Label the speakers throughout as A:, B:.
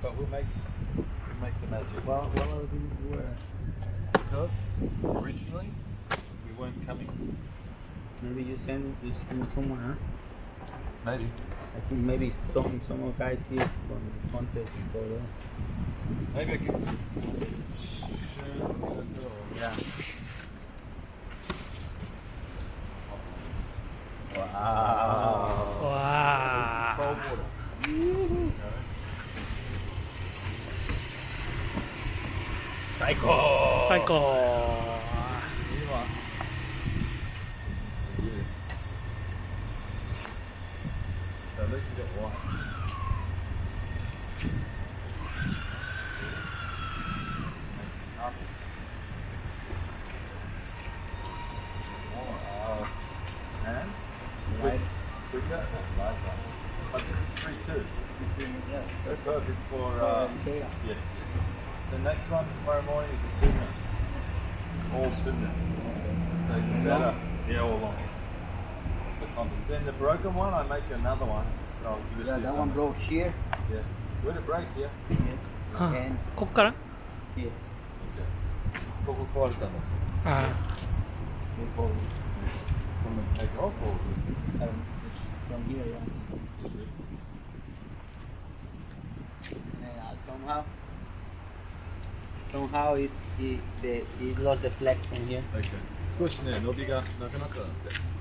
A: but we'll make the magic.
B: What are these were?
A: Because originally we weren't coming.
B: Maybe you send someone, huh?
A: Maybe.
B: I think maybe some guys here from the contest for
A: Maybe I can.
B: yeah. Wow.
C: Wow.
A: Cold water.
B: Psycho.
C: 最高。
A: So at least you got white. Wow. And we got that nice one. But this is 3-2. So perfect for yes. The next one tomorrow morning is a 2 minute. All 2 minute. So you can better. Yeah, all long. Then the broken one, I make another one. But I'll give it
B: Yeah,
A: to you
B: that one
A: someday.
B: broke here.
A: Yeah. Where to break here?
B: Here.
C: あ
B: And
C: こっから
B: here.
A: Okay. ここ壊れたの。
C: あ
B: We go
A: From the take off or
B: from here, yeah. And somehow it lost the flex from here.
A: Okay. 少しね、伸びがなくなったんだって。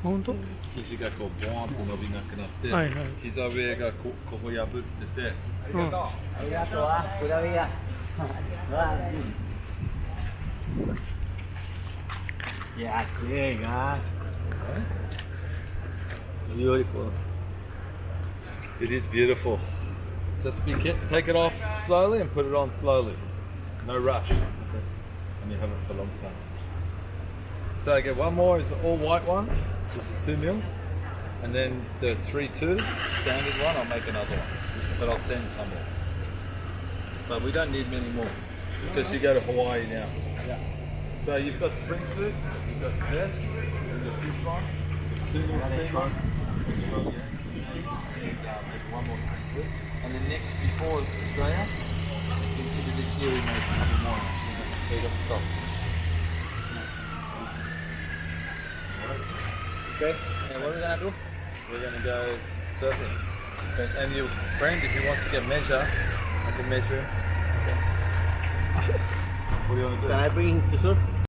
C: 本当
A: 肘がこうボーンと伸びなくなって、
C: はいはい
A: 膝上がここ破ってて、
C: うん。
B: ありがとう。Cuidado. Yeah, see, God. Beautiful.
A: It is beautiful. Just take it off slowly and put it on slowly. No rush. And you have it for a long time. So I get one more, is an all white one. This is 2 mil. And then the 3-2 standard one, I'll make another one. But I'll send some more. But we don't need many more because you go to Hawaii now.
B: Yeah.
A: So you've got spring suit, you've got vest, you've got this one, the 2 mil steamer. Make one more spring suit. And then next, before Australia, into this year we make a couple more. So you got to stop.
B: Okay. And what are we gonna do?
A: We're going to go surfing. Okay. And your friend, if you want to get measure, I can measure him. Okay. What do you want to do?
B: Can I bring him to surf?